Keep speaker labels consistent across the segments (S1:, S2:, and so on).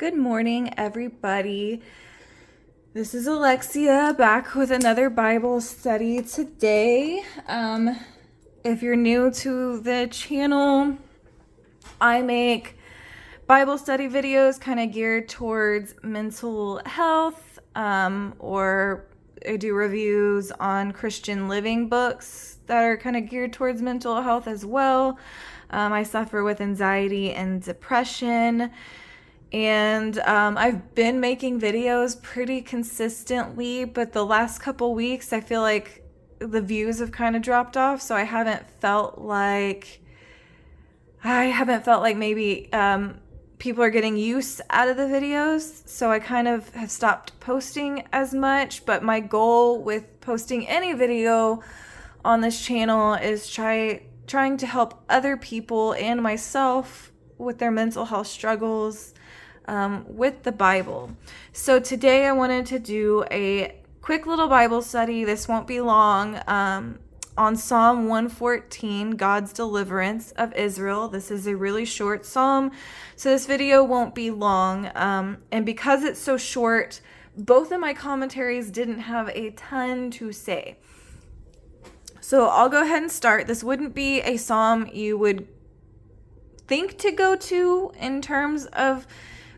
S1: Good morning, everybody. This is Alexia back with another Bible study today. If you're new to the channel, I make Bible study videos kind of geared towards mental health, or I do reviews on Christian living books that are kind of geared towards mental health as well. I suffer with anxiety and depression. And I've been making videos pretty consistently, but the last couple weeks I feel like the views have kind of dropped off, so I haven't felt like maybe people are getting use out of the videos, so I kind of have stopped posting as much. But my goal with posting any video on this channel is trying to help other people and myself with their mental health struggles with the Bible. So today I wanted to do a quick little Bible study. This won't be long, on Psalm 114, God's deliverance of Israel. This is a really short psalm, so this video won't be long. And because it's so short, both of my commentaries didn't have a ton to say. So I'll go ahead and start. This wouldn't be a psalm you would think to go to in terms of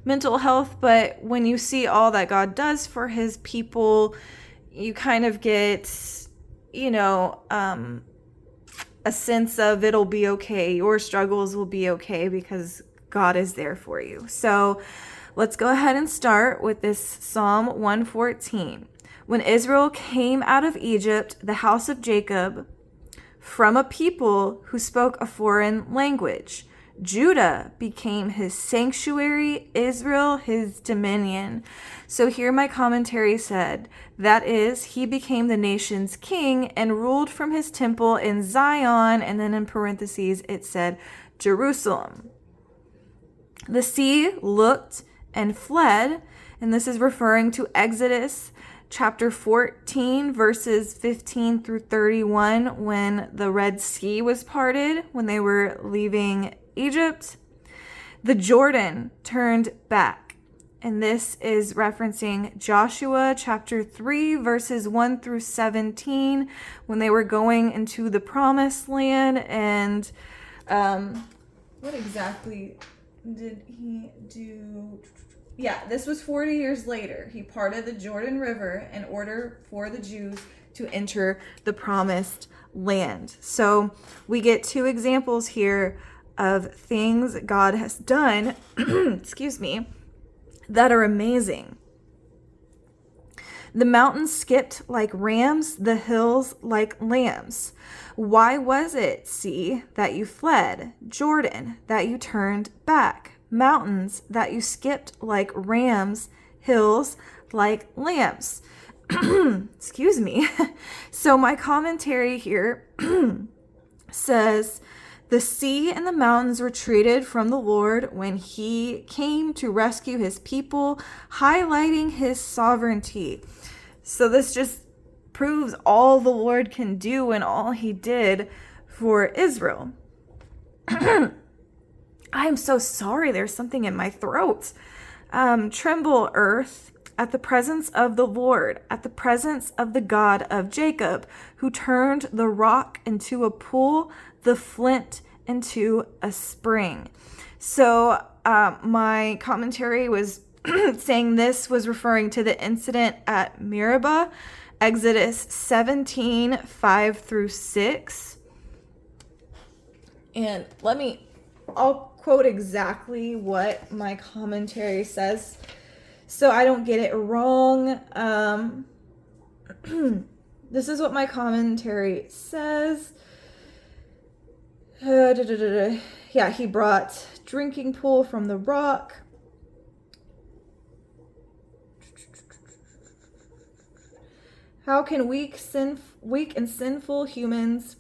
S1: mental health, but when you see all that God does for his people, you kind of get, a sense of it'll be okay. Your struggles will be okay because God is there for you. So let's go ahead and start with this Psalm 114. When Israel came out of Egypt, the house of Jacob, from a people who spoke a foreign language, Judah became his sanctuary, Israel his dominion. So here my commentary said, that is, he became the nation's king and ruled from his temple in Zion, and then in parentheses it said Jerusalem. The sea looked and fled, and this is referring to Exodus chapter 14, verses 15 through 31, when the Red Sea was parted, when they were leaving Egypt. The Jordan turned back, and this is referencing Joshua chapter 3 verses 1 through 17, when they were going into the promised land. And what exactly did he do? Yeah, this was 40 years later. He parted the Jordan River in order for the Jews to enter the promised land. So we get two examples here of things God has done, excuse me, that are amazing. The mountains skipped like rams, the hills like lambs. Why was it, sea, that you fled? Jordan, that you turned back? Mountains, that you skipped like rams, hills like lambs. Excuse me. So my commentary here says, the sea and the mountains retreated from the Lord when he came to rescue his people, highlighting his sovereignty. So this just proves all the Lord can do and all he did for Israel. I'm so sorry. There's something in my throat. Tremble, earth, at the presence of the Lord, at the presence of the God of Jacob, who turned the rock into a pool, the flint into a spring. So my commentary was saying this was referring to the incident at Meribah, Exodus 17, 5 through 6. And I'll quote exactly what my commentary says so I don't get it wrong. This is what my commentary says. Yeah, he brought drinking pool from the rock. How can weak and sinful humans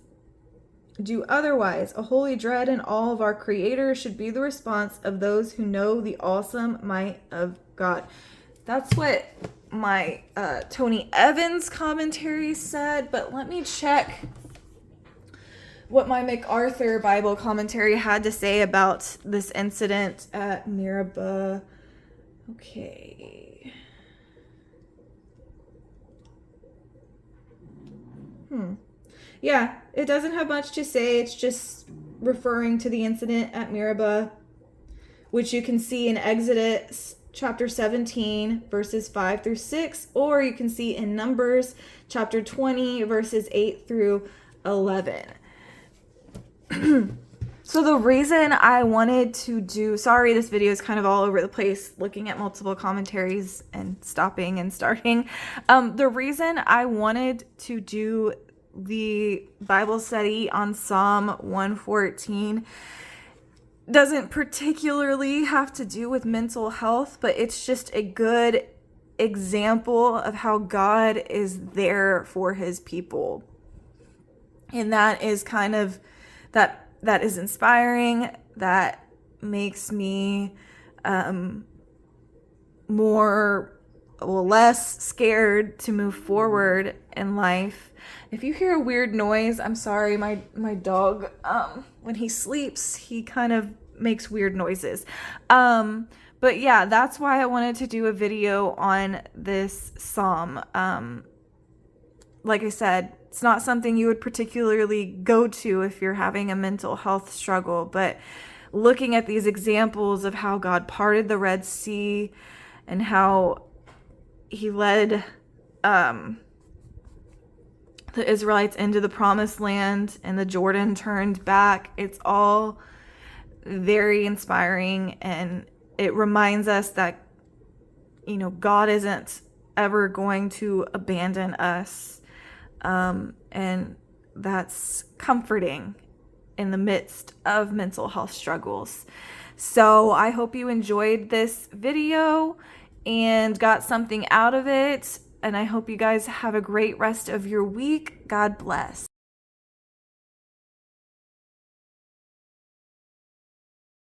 S1: do otherwise? A holy dread in all of our Creator should be the response of those who know the awesome might of God. That's what my Tony Evans commentary said, but let me check what my MacArthur Bible commentary had to say about this incident at Meribah. Okay. Yeah, it doesn't have much to say. It's just referring to the incident at Meribah, which you can see in Exodus chapter 17, verses 5 through 6, or you can see in Numbers chapter 20, verses 8 through 11. So the reason I wanted to do, sorry, this video is kind of all over the place, looking at multiple commentaries and stopping and starting. The reason I wanted to do the Bible study on Psalm 114 doesn't particularly have to do with mental health, but it's just a good example of how God is there for his people. And that is kind of, that is inspiring. That makes me less scared to move forward in life. If you hear a weird noise, I'm sorry, my dog, when he sleeps, he kind of makes weird noises. But yeah, that's why I wanted to do a video on this psalm. Like I said, it's not something you would particularly go to if you're having a mental health struggle, but looking at these examples of how God parted the Red Sea and how he led the Israelites into the promised land and the Jordan turned back, it's all very inspiring, and it reminds us that, you know, God isn't ever going to abandon us. And that's comforting in the midst of mental health struggles. So I hope you enjoyed this video and got something out of it. And I hope you guys have a great rest of your week. God bless.